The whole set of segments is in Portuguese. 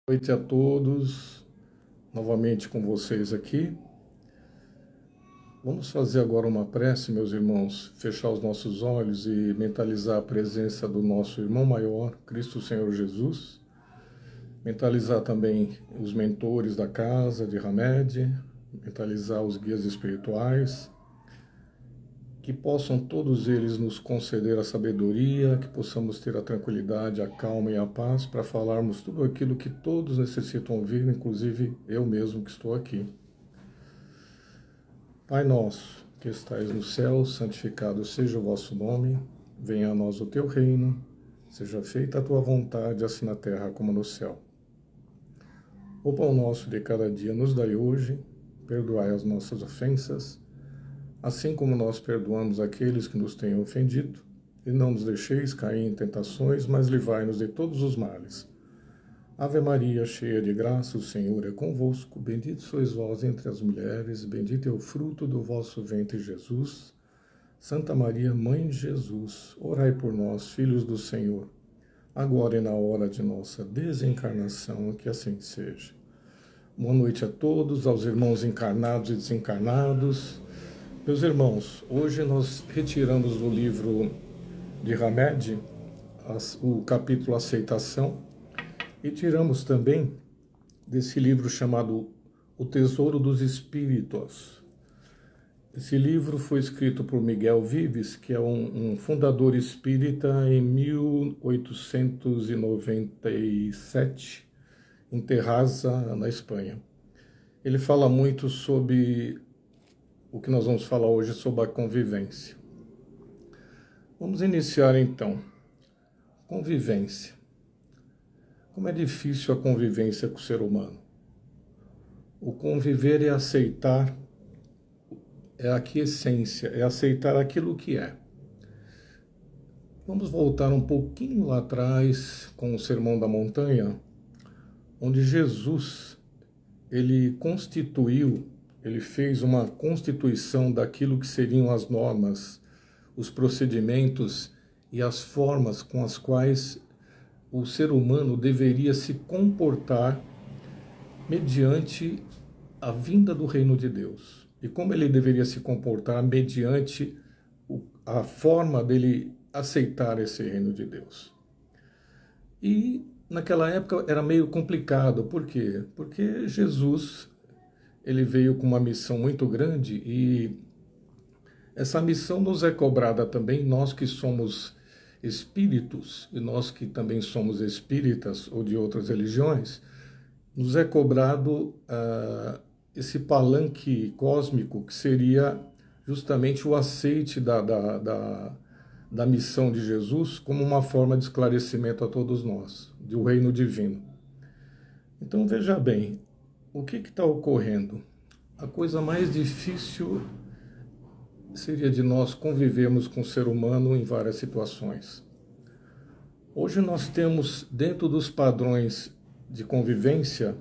Boa noite a todos, novamente com vocês aqui. Vamos fazer agora uma prece, meus irmãos, fechar os nossos olhos e mentalizar a presença do nosso irmão maior, Cristo Senhor Jesus. Mentalizar também os mentores da casa de Hamed, mentalizar os guias espirituais, que possam todos eles nos conceder a sabedoria, que possamos ter a tranquilidade, a calma e a paz para falarmos tudo aquilo que todos necessitam ouvir, inclusive eu mesmo que estou aqui. Pai nosso, que estais no céu, santificado seja o vosso nome, venha a nós o teu reino, seja feita a tua vontade, assim na terra como no céu. O pão nosso de cada dia nos dai hoje, perdoai as nossas ofensas, assim como nós perdoamos aqueles que nos têm ofendido, e não nos deixeis cair em tentações, mas livrai-nos de todos os males. Ave Maria, cheia de graça, o Senhor é convosco, bendito sois vós entre as mulheres, bendito é o fruto do vosso ventre, Jesus. Santa Maria, Mãe de Jesus, orai por nós, filhos do Senhor, agora e na hora de nossa desencarnação, que assim seja. Boa noite a todos, aos irmãos encarnados e desencarnados. Meus irmãos, hoje nós retiramos do livro de Hamed o capítulo Aceitação e tiramos também desse livro chamado O Tesouro dos Espíritos. Esse livro foi escrito por Miguel Vives, que é um fundador espírita em 1897, em Terrassa, na Espanha. Ele fala muito sobre o que nós vamos falar hoje, sobre a convivência. Vamos iniciar então. Convivência. Como é difícil a convivência com o ser humano. O conviver é aceitar, é a aquiescência, é aceitar aquilo que é. Vamos voltar um pouquinho lá atrás com o Sermão da Montanha, onde Jesus, ele fez uma constituição daquilo que seriam as normas, os procedimentos e as formas com as quais o ser humano deveria se comportar mediante a vinda do reino de Deus. E como ele deveria se comportar mediante a forma dele aceitar esse reino de Deus. E naquela época era meio complicado. Por quê? Porque Jesus, ele veio com uma missão muito grande e essa missão nos é cobrada também, nós que somos espíritos e nós que também somos espíritas ou de outras religiões, nos é cobrado esse palanque cósmico que seria justamente o aceite da missão de Jesus como uma forma de esclarecimento a todos nós, do reino divino. Então veja bem, o que está ocorrendo? A coisa mais difícil seria de nós convivermos com o ser humano em várias situações. Hoje nós temos, dentro dos padrões de convivência,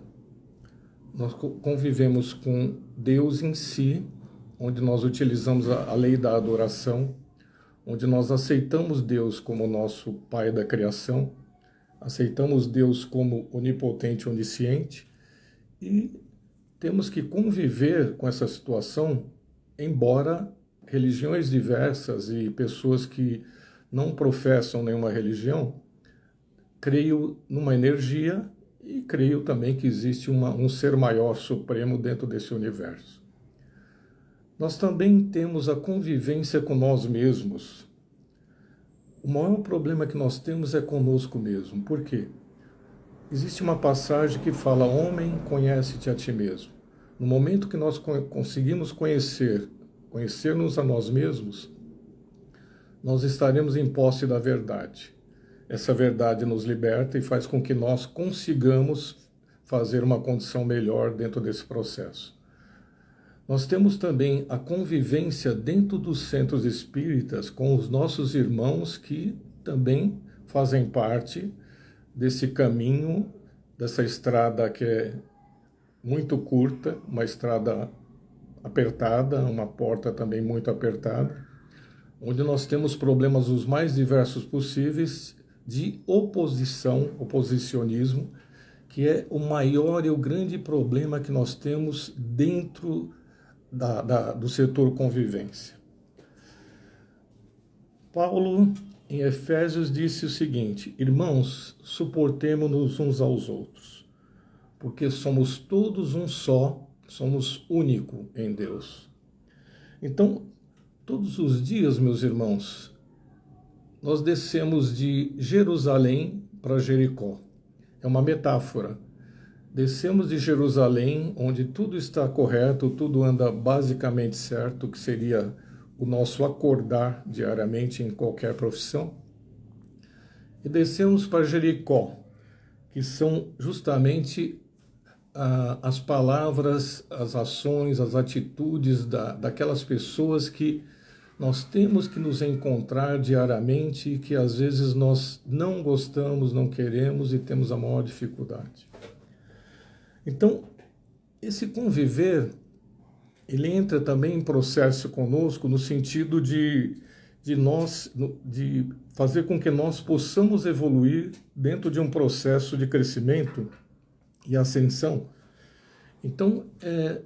nós convivemos com Deus em si, onde nós utilizamos a lei da adoração, onde nós aceitamos Deus como nosso Pai da criação, aceitamos Deus como onipotente, onisciente, e temos que conviver com essa situação, embora religiões diversas e pessoas que não professam nenhuma religião, creio numa energia e creio também que existe um ser maior, supremo dentro desse universo. Nós também temos a convivência com nós mesmos. O maior problema que nós temos é conosco mesmo. Por quê? Existe uma passagem que fala: homem, conhece-te a ti mesmo. No momento que nós conseguimos conhecer-nos a nós mesmos, nós estaremos em posse da verdade. Essa verdade nos liberta e faz com que nós consigamos fazer uma condição melhor dentro desse processo. Nós temos também a convivência dentro dos centros espíritas com os nossos irmãos que também fazem parte desse caminho, dessa estrada que é muito curta, uma estrada apertada, uma porta também muito apertada, onde nós temos problemas os mais diversos possíveis de oposição, oposicionismo, que é o maior e o grande problema que nós temos dentro do setor convivência. Paulo, em Efésios, disse o seguinte: irmãos, suportemo-nos uns aos outros, porque somos todos um só, somos único em Deus. Então, todos os dias, meus irmãos, nós descemos de Jerusalém para Jericó. É uma metáfora. Descemos de Jerusalém, onde tudo está correto, tudo anda basicamente certo, que seria o nosso acordar diariamente em qualquer profissão. E descemos para Jericó, que são justamente as palavras, as ações, as atitudes daquelas pessoas que nós temos que nos encontrar diariamente e que às vezes nós não gostamos, não queremos e temos a maior dificuldade. Então, esse conviver, ele entra também em processo conosco no sentido de fazer com que nós possamos evoluir dentro de um processo de crescimento e ascensão. Então,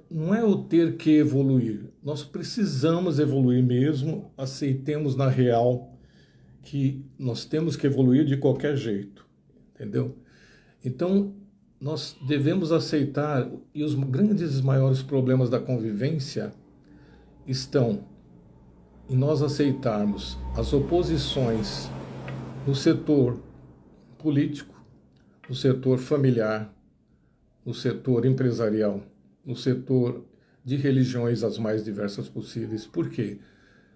não é o ter que evoluir, nós precisamos evoluir mesmo, aceitemos na real que nós temos que evoluir de qualquer jeito, entendeu? Então, nós devemos aceitar, e os grandes e maiores problemas da convivência estão em nós aceitarmos as oposições no setor político, no setor familiar, no setor empresarial, no setor de religiões as mais diversas possíveis. Por quê?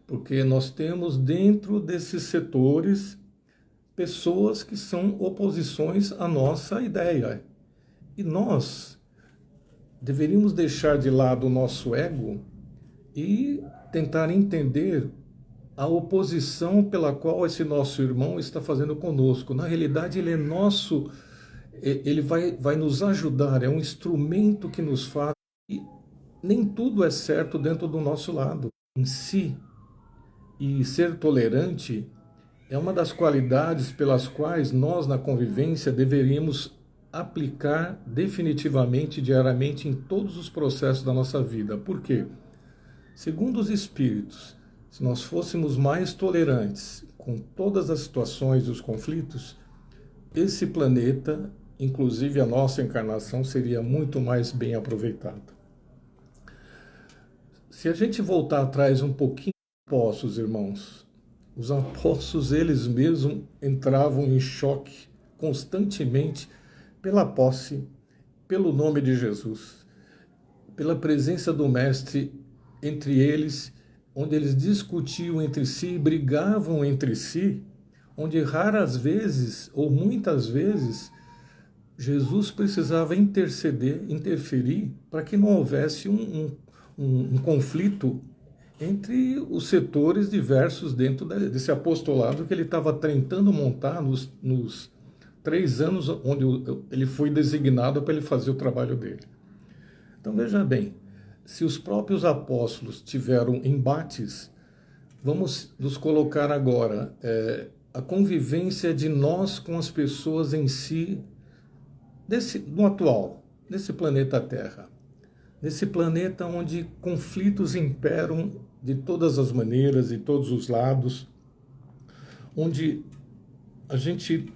Porque nós temos dentro desses setores pessoas que são oposições à nossa ideia. E nós deveríamos deixar de lado o nosso ego e tentar entender a oposição pela qual esse nosso irmão está fazendo conosco. Na realidade, ele é nosso, ele vai nos ajudar, é um instrumento que nos faz, e nem tudo é certo dentro do nosso lado em si. E ser tolerante é uma das qualidades pelas quais nós, na convivência, deveríamos aplicar definitivamente, diariamente, em todos os processos da nossa vida. Por quê? Segundo os Espíritos, se nós fôssemos mais tolerantes com todas as situações e os conflitos, esse planeta, inclusive a nossa encarnação, seria muito mais bem aproveitado. Se a gente voltar atrás um pouquinho, apóstolos, irmãos, os apóstolos, eles mesmos entravam em choque constantemente pela posse, pelo nome de Jesus, pela presença do Mestre entre eles, onde eles discutiam entre si, brigavam entre si, onde raras vezes, ou muitas vezes, Jesus precisava interferir, para que não houvesse um conflito entre os setores diversos dentro desse apostolado que ele estava tentando montar nos 3 anos onde ele foi designado para ele fazer o trabalho dele. Então veja bem, se os próprios apóstolos tiveram embates, vamos nos colocar agora a convivência de nós com as pessoas em si, no atual, nesse planeta Terra. Nesse planeta onde conflitos imperam de todas as maneiras, de todos os lados, onde a gente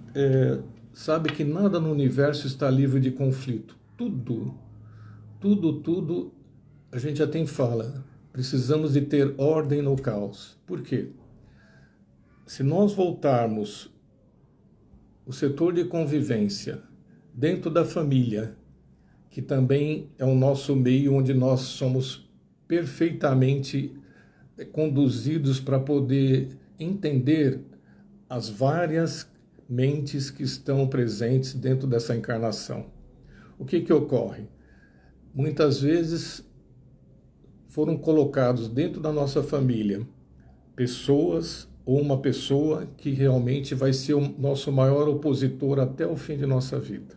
sabe que nada no universo está livre de conflito. Tudo, a gente já tem fala. Precisamos de ter ordem no caos. Por quê? Se nós voltarmos o setor de convivência dentro da família, que também é o nosso meio onde nós somos perfeitamente conduzidos para poder entender as várias mentes que estão presentes dentro dessa encarnação. O que ocorre? Muitas vezes foram colocados dentro da nossa família pessoas ou uma pessoa que realmente vai ser o nosso maior opositor até o fim de nossa vida.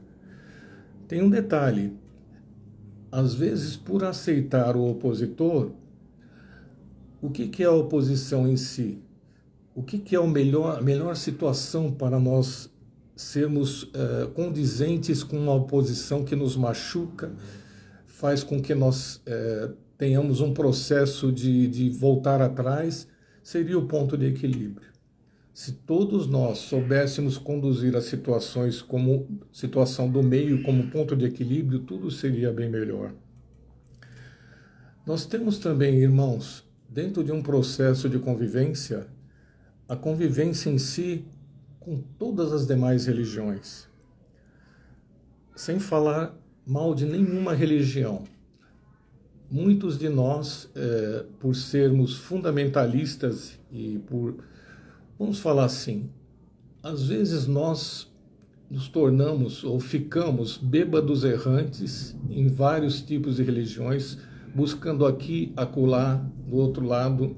Tem um detalhe, às vezes por aceitar o opositor, o que é a oposição em si? O que é a melhor situação para nós sermos condizentes com uma oposição que nos machuca, faz com que nós tenhamos um processo de voltar atrás, seria o ponto de equilíbrio. Se todos nós soubéssemos conduzir as situações como situação do meio, como ponto de equilíbrio, tudo seria bem melhor. Nós temos também, irmãos, dentro de um processo de convivência, a convivência em si com todas as demais religiões, sem falar mal de nenhuma religião. Muitos de nós, por sermos fundamentalistas e vamos falar assim, às vezes nós nos tornamos ou ficamos bêbados errantes em vários tipos de religiões, buscando aqui, acolá, do outro lado,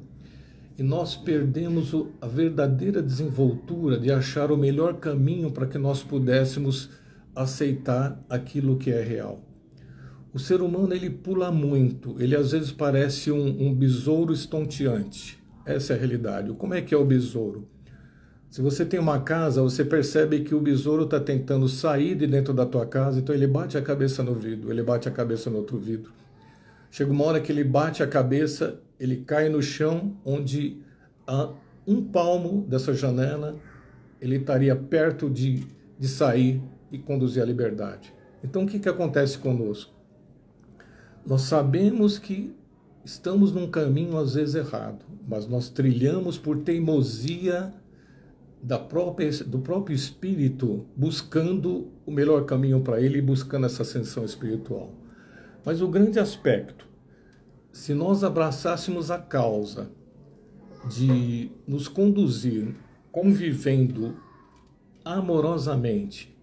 e nós perdemos a verdadeira desenvoltura de achar o melhor caminho para que nós pudéssemos aceitar aquilo que é real. O ser humano, ele pula muito, ele às vezes parece um besouro estonteante. Essa é a realidade. Como é que é o besouro? Se você tem uma casa, você percebe que o besouro está tentando sair de dentro da tua casa, então ele bate a cabeça no vidro, ele bate a cabeça no outro vidro. Chega uma hora que ele bate a cabeça, ele cai no chão, onde a um palmo dessa janela, ele estaria perto de sair e conduzir a liberdade. Então o que acontece conosco? Nós sabemos que estamos num caminho às vezes errado, mas nós trilhamos por teimosia do próprio espírito, buscando o melhor caminho para ele e buscando essa ascensão espiritual. Mas o grande aspecto, se nós abraçássemos a causa de nos conduzir convivendo amorosamente,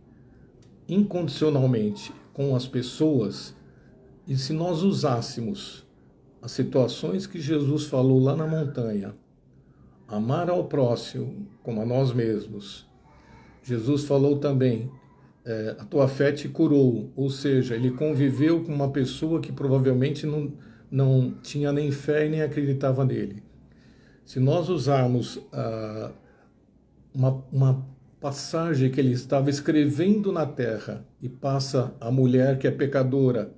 incondicionalmente com as pessoas, e se nós usássemos as situações que Jesus falou lá na montanha, amar ao próximo como a nós mesmos. Jesus falou também, a tua fé te curou, ou seja, ele conviveu com uma pessoa que provavelmente não tinha nem fé e nem acreditava nele. Se nós usarmos uma passagem que ele estava escrevendo na terra e passa a mulher que é pecadora,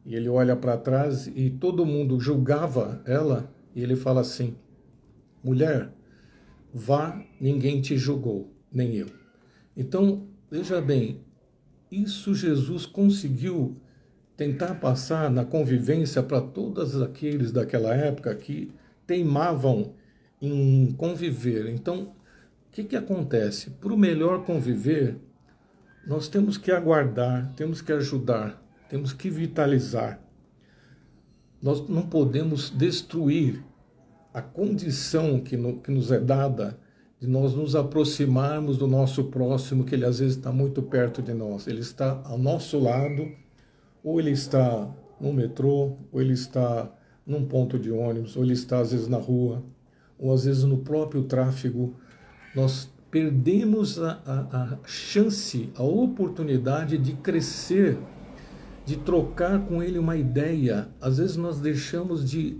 e ele olha para trás e todo mundo julgava ela, e ele fala assim, mulher, vá, ninguém te julgou, nem eu. Então, veja bem, isso Jesus conseguiu tentar passar na convivência para todos aqueles daquela época que teimavam em conviver. Então, o que acontece? Para o melhor conviver, nós temos que aguardar, temos que ajudar, temos que vitalizar. Nós não podemos destruir a condição que nos é dada de nós nos aproximarmos do nosso próximo, que ele às vezes está muito perto de nós. Ele está ao nosso lado, ou ele está no metrô, ou ele está num ponto de ônibus, ou ele está às vezes na rua, ou às vezes no próprio tráfego. Nós perdemos a chance, a oportunidade de crescer, de trocar com ele uma ideia. Às vezes nós deixamos de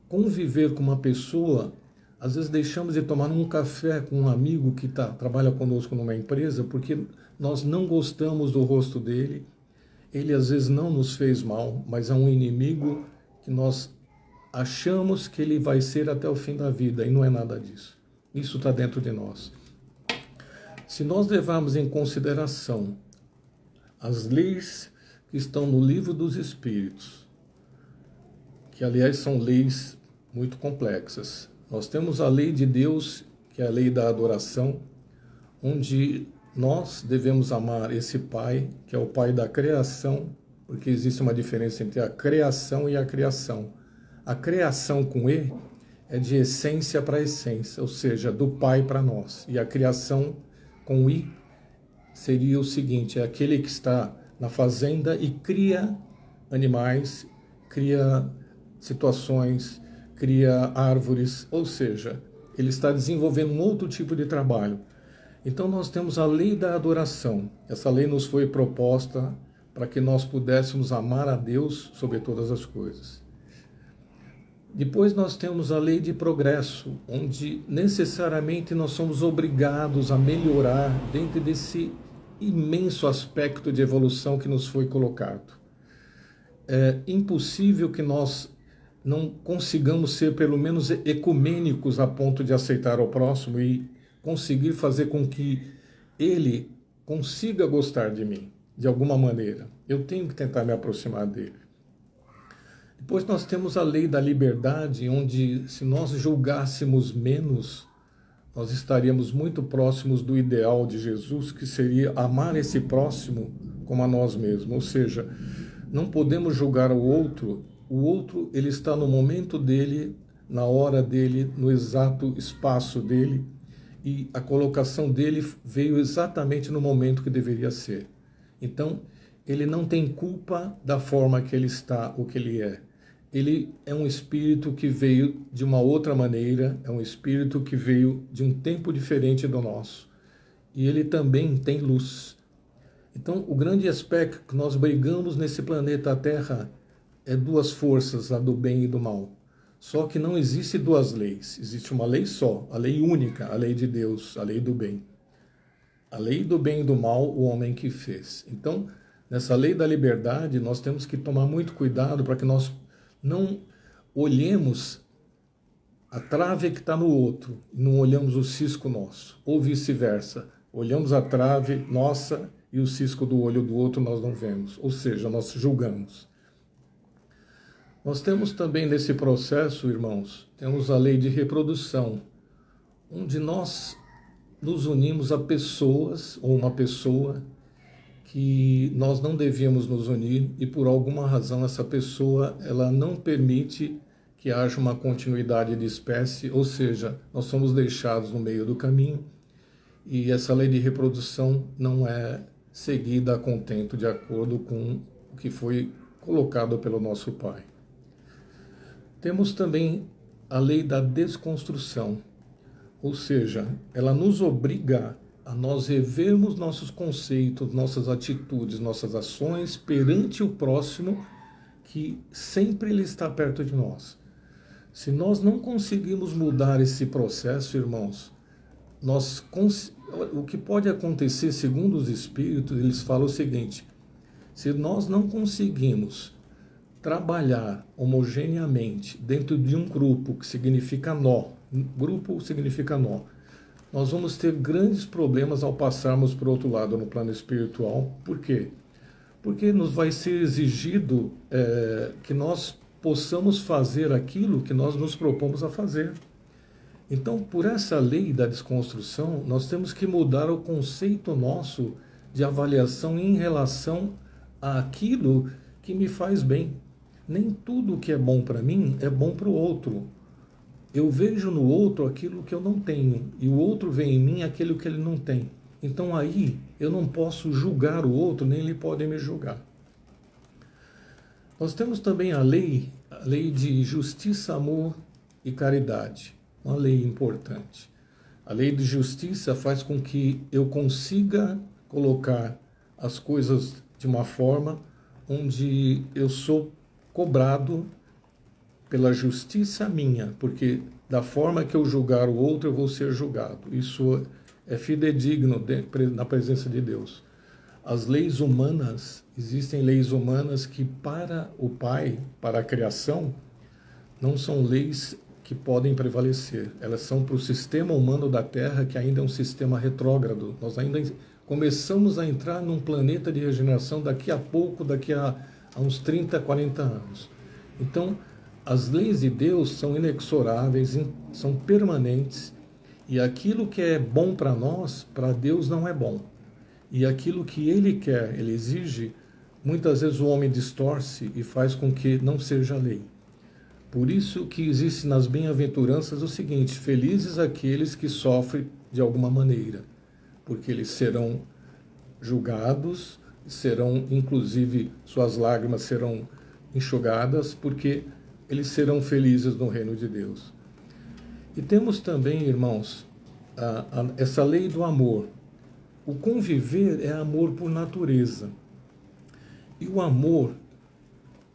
conviver com uma pessoa, às vezes deixamos de tomar um café com um amigo que trabalha conosco numa empresa, porque nós não gostamos do rosto dele. Ele às vezes não nos fez mal, mas é um inimigo que nós achamos que ele vai ser até o fim da vida, e não é nada disso. Isso está dentro de nós. Se nós levarmos em consideração as leis que estão no Livro dos Espíritos, que aliás são leis muito complexas. Nós temos a lei de Deus, que é a lei da adoração, onde nós devemos amar esse Pai, que é o Pai da criação, porque existe uma diferença entre a criação e a criação. A criação com E é de essência para essência, ou seja, do Pai para nós. E a criação com I seria o seguinte, é aquele que está na fazenda e cria animais, cria situações, cria árvores, ou seja, ele está desenvolvendo um outro tipo de trabalho. Então nós temos a lei da adoração. Essa lei nos foi proposta para que nós pudéssemos amar a Deus sobre todas as coisas. Depois nós temos a lei de progresso, onde necessariamente nós somos obrigados a melhorar dentro desse imenso aspecto de evolução que nos foi colocado. É impossível que nós não consigamos ser pelo menos ecumênicos a ponto de aceitar o próximo e conseguir fazer com que ele consiga gostar de mim, de alguma maneira. Eu tenho que tentar me aproximar dele. Depois nós temos a lei da liberdade, onde se nós julgássemos menos, nós estaríamos muito próximos do ideal de Jesus, que seria amar esse próximo como a nós mesmos. Ou seja, não podemos julgar o outro ele está no momento dele, na hora dele, no exato espaço dele, e a colocação dele veio exatamente no momento que deveria ser. Então, ele não tem culpa da forma que ele está, o que ele é. Ele é um espírito que veio de uma outra maneira, é um espírito que veio de um tempo diferente do nosso. E ele também tem luz. Então, o grande aspecto que nós brigamos nesse planeta Terra é duas forças, a do bem e do mal. Só que não existe duas leis, existe uma lei só, a lei única, a lei de Deus, a lei do bem. A lei do bem e do mal, o homem que fez. Então, nessa lei da liberdade, nós temos que tomar muito cuidado para que nós não olhemos a trave que está no outro, não olhamos o cisco nosso, ou vice-versa. Olhamos a trave nossa e o cisco do olho do outro nós não vemos, ou seja, nós julgamos. Nós temos também nesse processo, irmãos, temos a lei de reprodução, onde nós nos unimos a pessoas, ou uma pessoa, que nós não devíamos nos unir e por alguma razão essa pessoa ela não permite que haja uma continuidade de espécie, ou seja, nós somos deixados no meio do caminho e essa lei de reprodução não é seguida a contento de acordo com o que foi colocado pelo nosso Pai. Temos também a lei da desconstrução, ou seja, ela nos obriga a nós revermos nossos conceitos, nossas atitudes, nossas ações perante o próximo que sempre ele está perto de nós. Se nós não conseguirmos mudar esse processo, irmãos, o que pode acontecer, segundo os espíritos, eles falam o seguinte: se nós não conseguimos trabalhar homogeneamente dentro de um grupo que significa nó, grupo significa nó, nós vamos ter grandes problemas ao passarmos para o outro lado no plano espiritual. Por quê? Porque nos vai ser exigido que nós possamos fazer aquilo que nós nos propomos a fazer. Então, por essa lei da desconstrução, nós temos que mudar o conceito nosso de avaliação em relação àquilo que me faz bem. Nem tudo que é bom para mim é bom para o outro. Eu vejo no outro aquilo que eu não tenho, e o outro vê em mim aquilo que ele não tem. Então aí eu não posso julgar o outro, nem ele pode me julgar. Nós temos também a lei de justiça, amor e caridade. Uma lei importante. A lei de justiça faz com que eu consiga colocar as coisas de uma forma onde eu sou cobrado pela justiça minha, porque da forma que eu julgar o outro, eu vou ser julgado. Isso é fidedigno na presença de Deus. As leis humanas, existem leis humanas que para o Pai, para a criação, não são leis que podem prevalecer. Elas são para o sistema humano da Terra, que ainda é um sistema retrógrado. Nós ainda começamos a entrar num planeta de regeneração daqui a pouco, daqui a uns 30, 40 anos. Então, as leis de Deus são inexoráveis, são permanentes, e aquilo que é bom para nós, para Deus não é bom. E aquilo que Ele quer, Ele exige, muitas vezes o homem distorce e faz com que não seja lei. Por isso que existe nas bem-aventuranças o seguinte: felizes aqueles que sofrem de alguma maneira, porque eles serão julgados, serão, inclusive, suas lágrimas serão enxugadas, porque eles serão felizes no reino de Deus. E temos também, irmãos, essa lei do amor. O conviver é amor por natureza. E o amor,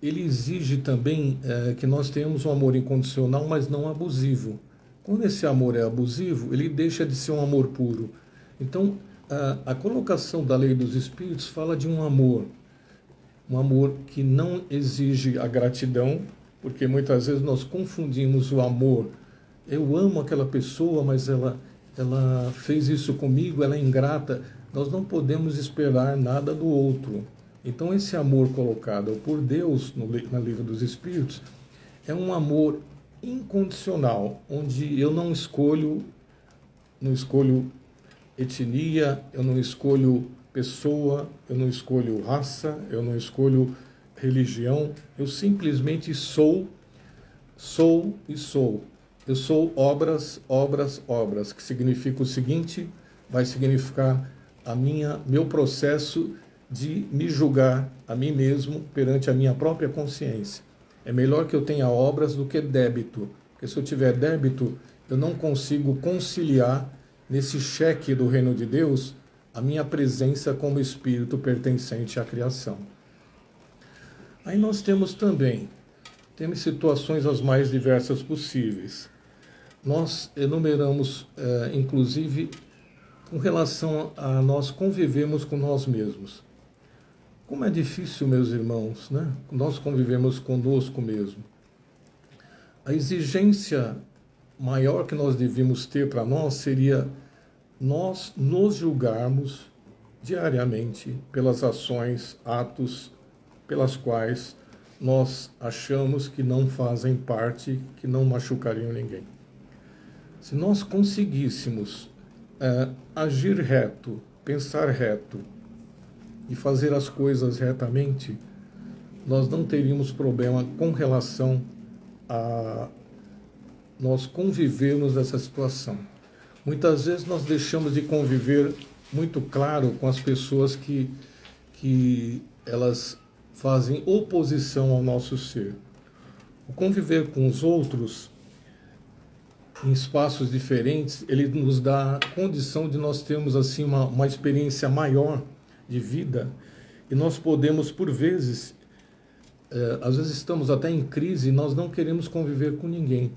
ele exige também que nós tenhamos um amor incondicional, mas não abusivo. Quando esse amor é abusivo, ele deixa de ser um amor puro. Então, a colocação da lei dos Espíritos fala de um amor que não exige a gratidão, porque muitas vezes nós confundimos o amor. Eu amo aquela pessoa, mas ela fez isso comigo, ela é ingrata. Nós não podemos esperar nada do outro. Então, esse amor colocado por Deus na Livro dos Espíritos é um amor incondicional, onde eu não escolho etnia, eu não escolho pessoa, eu não escolho raça, eu não escolho religião, eu simplesmente sou e sou. Eu sou obras, que significa o seguinte, vai significar meu processo de me julgar a mim mesmo perante a minha própria consciência. É melhor que eu tenha obras do que débito, porque se eu tiver débito, eu não consigo conciliar nesse cheque do reino de Deus a minha presença como espírito pertencente à criação. Aí nós temos situações as mais diversas possíveis. Nós enumeramos, inclusive, com relação a nós convivemos com nós mesmos. Como é difícil, meus irmãos, né? Nós convivemos conosco mesmo. A exigência maior que nós devíamos ter para nós seria nós nos julgarmos diariamente pelas ações, atos pelas quais nós achamos que não fazem parte, que não machucariam ninguém. Se nós conseguíssemos agir reto, pensar reto e fazer as coisas retamente, nós não teríamos problema com relação a nós convivermos nessa situação. Muitas vezes nós deixamos de conviver muito claro com as pessoas que elas fazem oposição ao nosso ser. O conviver com os outros em espaços diferentes, ele nos dá a condição de nós termos assim uma experiência maior de vida, e nós podemos, por vezes, às vezes estamos até em crise e nós não queremos conviver com ninguém.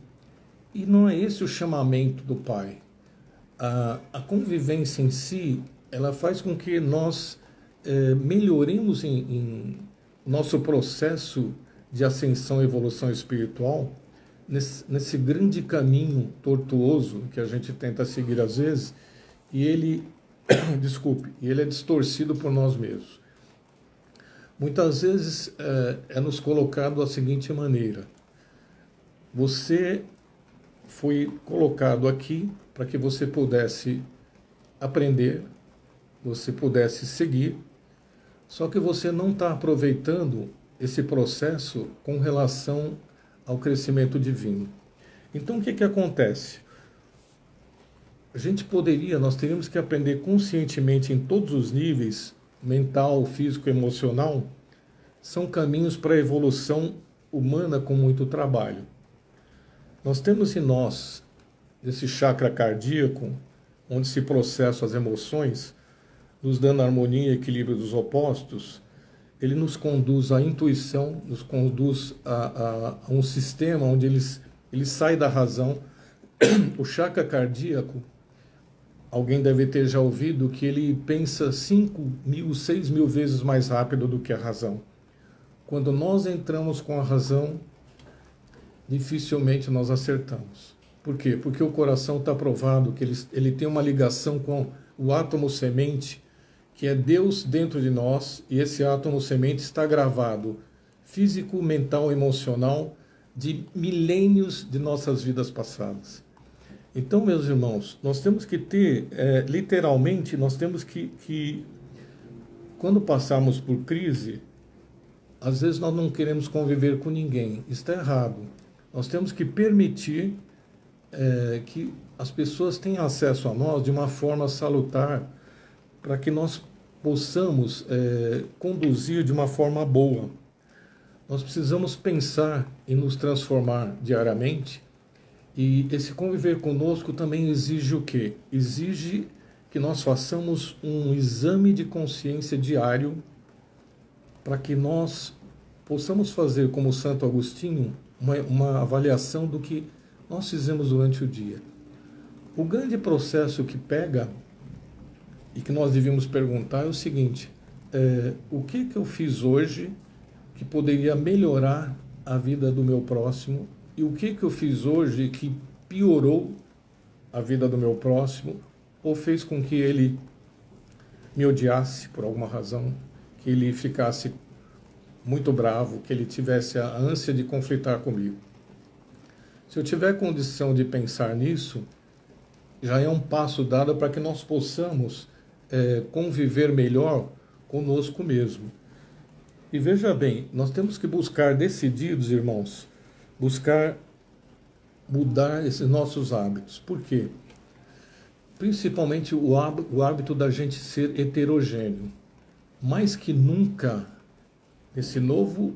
E não é esse o chamamento do Pai. A convivência em si, ela faz com que nós melhoremos em nosso processo de ascensão e evolução espiritual, nesse grande caminho tortuoso que a gente tenta seguir às vezes, e ele é distorcido por nós mesmos. Muitas vezes é nos colocado da seguinte maneira: você foi colocado aqui para que você pudesse aprender, você pudesse seguir, só que você não está aproveitando esse processo com relação ao crescimento divino. Então o que acontece? Nós teríamos que aprender conscientemente em todos os níveis, mental, físico, emocional, são caminhos para a evolução humana com muito trabalho. Nós temos em nós, esse chakra cardíaco, onde se processam as emoções, nos dando harmonia e equilíbrio dos opostos, ele nos conduz à intuição, nos conduz a um sistema onde ele sai da razão. O chakra cardíaco, alguém deve ter já ouvido que ele pensa 5.000, 6.000 vezes mais rápido do que a razão. Quando nós entramos com a razão, dificilmente nós acertamos. Por quê? Porque o coração está provado que ele tem uma ligação com o átomo semente, que é Deus dentro de nós, e esse átomo semente está gravado físico, mental, emocional, de milênios de nossas vidas passadas. Então, meus irmãos, nós temos que ter, literalmente, nós temos que, quando passarmos por crise, às vezes nós não queremos conviver com ninguém. Está errado. Nós temos que permitir que as pessoas tenham acesso a nós de uma forma salutar, para que nós possamos conduzir de uma forma boa. Nós precisamos pensar em nos transformar diariamente, e esse conviver conosco também exige o quê? Exige que nós façamos um exame de consciência diário, para que nós possamos fazer, como Santo Agostinho, uma avaliação do que nós fizemos durante o dia. O grande processo que pega e que nós devíamos perguntar é o seguinte: o que eu fiz hoje que poderia melhorar a vida do meu próximo, e o que eu fiz hoje que piorou a vida do meu próximo ou fez com que ele me odiasse por alguma razão, que ele ficasse muito bravo, que ele tivesse a ânsia de conflitar comigo. Se eu tiver condição de pensar nisso, já é um passo dado para que nós possamos conviver melhor conosco mesmo. E veja bem, nós temos que buscar decididos, irmãos, buscar mudar esses nossos hábitos. Por quê? Principalmente o hábito da gente ser heterogêneo. Mais que nunca, esse novo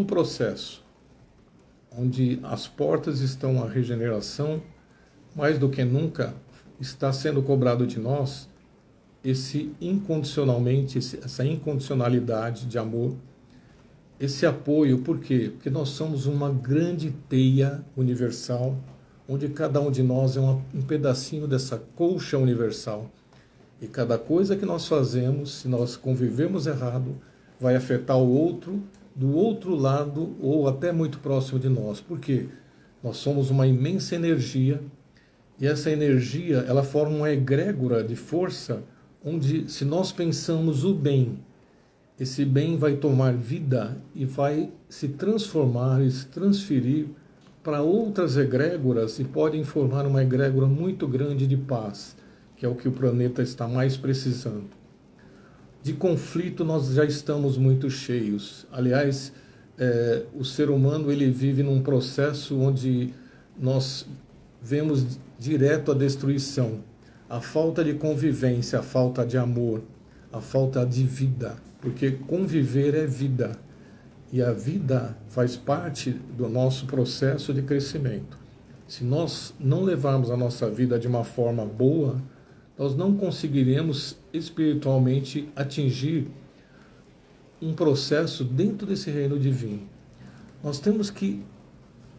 processo, onde as portas estão à regeneração, mais do que nunca está sendo cobrado de nós esse incondicionalmente, essa incondicionalidade de amor, esse apoio. Por quê? Porque nós somos uma grande teia universal, onde cada um de nós é um pedacinho dessa colcha universal. E cada coisa que nós fazemos, se nós convivemos errado, vai afetar o outro do outro lado ou até muito próximo de nós. Por quê? Nós somos uma imensa energia, e essa energia, ela forma uma egrégora de força, onde, se nós pensamos o bem, esse bem vai tomar vida e vai se transformar e se transferir para outras egrégoras, e podem formar uma egrégora muito grande de paz, que é o que o planeta está mais precisando. De conflito nós já estamos muito cheios. Aliás, o ser humano ele vive num processo onde nós vemos direto a destruição, a falta de convivência, a falta de amor, a falta de vida, porque conviver é vida, e a vida faz parte do nosso processo de crescimento. Se nós não levarmos a nossa vida de uma forma boa, nós não conseguiremos espiritualmente atingir um processo dentro desse reino divino. Nós temos que,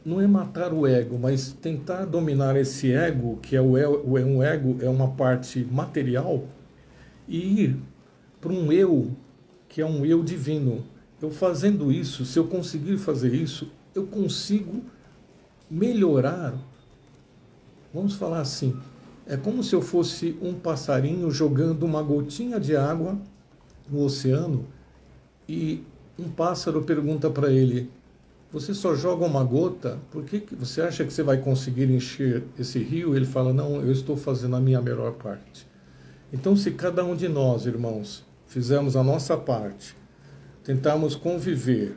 não é matar o ego, mas tentar dominar esse ego, que é um ego, é uma parte material, e ir para um eu, que é um eu divino. Eu fazendo isso, se eu conseguir fazer isso, eu consigo melhorar. Vamos falar assim, é como se eu fosse um passarinho jogando uma gotinha de água no oceano, e um pássaro pergunta para ele: você só joga uma gota? Por que você acha que você vai conseguir encher esse rio? Ele fala: não, eu estou fazendo a minha melhor parte. Então, se cada um de nós, irmãos, fizermos a nossa parte, tentarmos conviver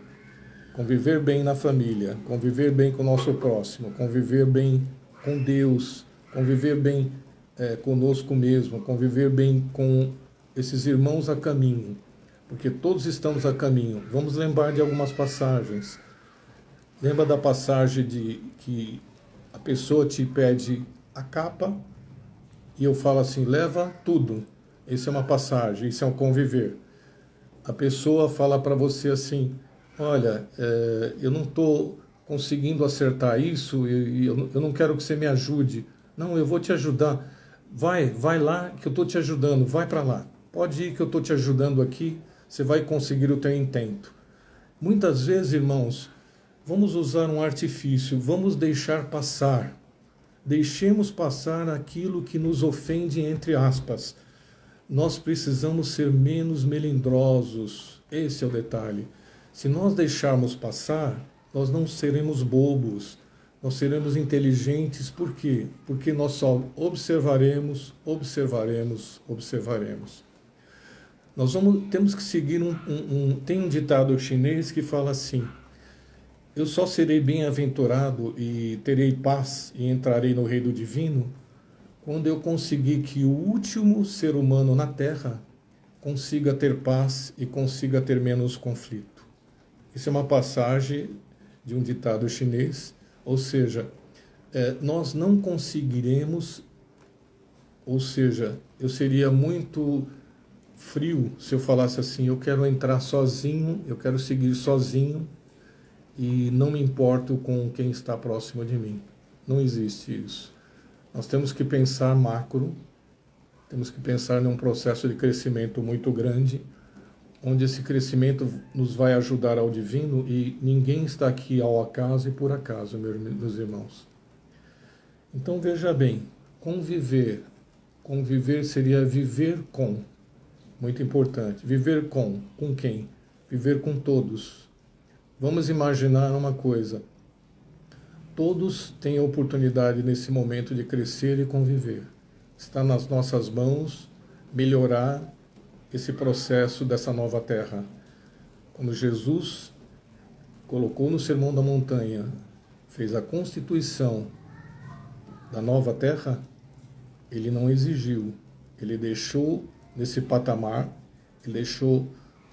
bem na família, conviver bem com o nosso próximo, conviver bem com Deus, conviver bem conosco mesmo, conviver bem com esses irmãos a caminho, porque todos estamos a caminho. Vamos lembrar de algumas passagens. Lembra da passagem de que a pessoa te pede a capa e eu falo assim: leva tudo. Essa é uma passagem, isso é um conviver. A pessoa fala para você assim: olha, eu não estou conseguindo acertar isso, e eu não quero que você me ajude. Não, eu vou te ajudar. Vai lá que eu estou te ajudando, vai para lá. Pode ir que eu estou te ajudando aqui, você vai conseguir o teu intento. Muitas vezes, irmãos, vamos usar um artifício, vamos deixar passar. Deixemos passar aquilo que nos ofende, entre aspas. Nós precisamos ser menos melindrosos. Esse é o detalhe. Se nós deixarmos passar, nós não seremos bobos, nós seremos inteligentes. Por quê? Porque nós só observaremos. Nós temos que seguir tem um ditado chinês que fala assim: eu só serei bem-aventurado e terei paz e entrarei no reino divino quando eu conseguir que o último ser humano na Terra consiga ter paz e consiga ter menos conflito. Isso é uma passagem de um ditado chinês, ou seja, nós não conseguiremos, ou seja, eu seria muito frio se eu falasse assim, eu quero entrar sozinho, eu quero seguir sozinho e não me importo com quem está próximo de mim. Não existe isso. Nós temos que pensar macro, temos que pensar num processo de crescimento muito grande, onde esse crescimento nos vai ajudar ao divino e ninguém está aqui ao acaso e por acaso, meus irmãos. Então veja bem, conviver seria viver com, muito importante, viver com quem? Viver com todos. Vamos imaginar uma coisa, todos têm a oportunidade nesse momento de crescer e conviver. Está nas nossas mãos melhorar esse processo dessa nova terra. Quando Jesus colocou no Sermão da Montanha, fez a constituição da nova terra, ele não exigiu, ele deixou nesse patamar, ele deixou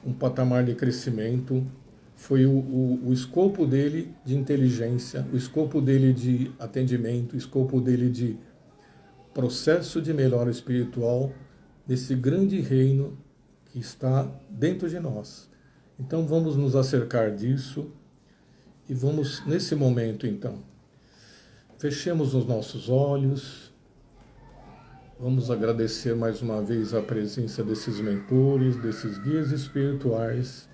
um patamar de crescimento, foi o escopo dele de inteligência, o escopo dele de atendimento, o escopo dele de processo de melhora espiritual nesse grande reino que está dentro de nós. Então vamos nos acercar disso e vamos, nesse momento então, fechemos os nossos olhos, vamos agradecer mais uma vez a presença desses mentores, desses guias espirituais,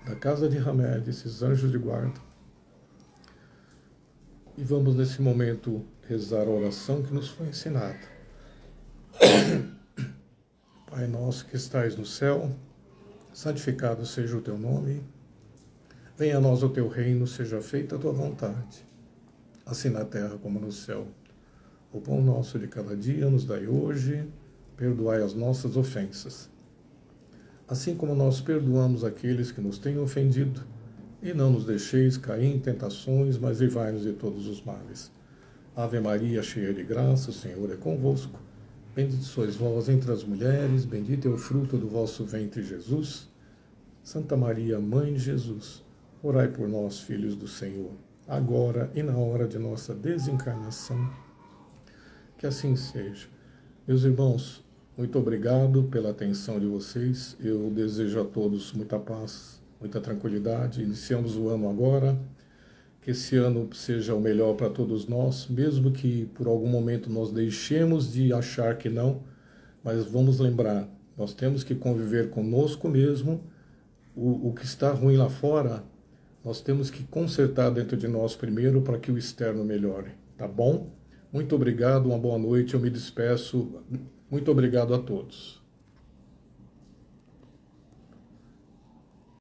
da Casa de Hamed, esses anjos de guarda. E vamos nesse momento rezar a oração que nos foi ensinada. Pai nosso que estais no céu, santificado seja o teu nome, venha a nós o teu reino, seja feita a tua vontade, assim na terra como no céu. O pão nosso de cada dia nos dai hoje, perdoai as nossas ofensas, assim como nós perdoamos aqueles que nos têm ofendido, e não nos deixeis cair em tentações, mas livrai-nos de todos os males. Ave Maria, cheia de graça, o Senhor é convosco. Bendita sois vós entre as mulheres, bendito é o fruto do vosso ventre, Jesus. Santa Maria, Mãe de Jesus, orai por nós, filhos do Senhor, agora e na hora de nossa desencarnação. Que assim seja. Meus irmãos, muito obrigado pela atenção de vocês. Eu desejo a todos muita paz, muita tranquilidade. Iniciamos o ano agora. Que esse ano seja o melhor para todos nós, mesmo que por algum momento nós deixemos de achar que não, mas vamos lembrar, nós temos que conviver conosco mesmo. O que está ruim lá fora, nós temos que consertar dentro de nós primeiro para que o externo melhore, tá bom? Muito obrigado, uma boa noite, eu me despeço. Muito obrigado a todos.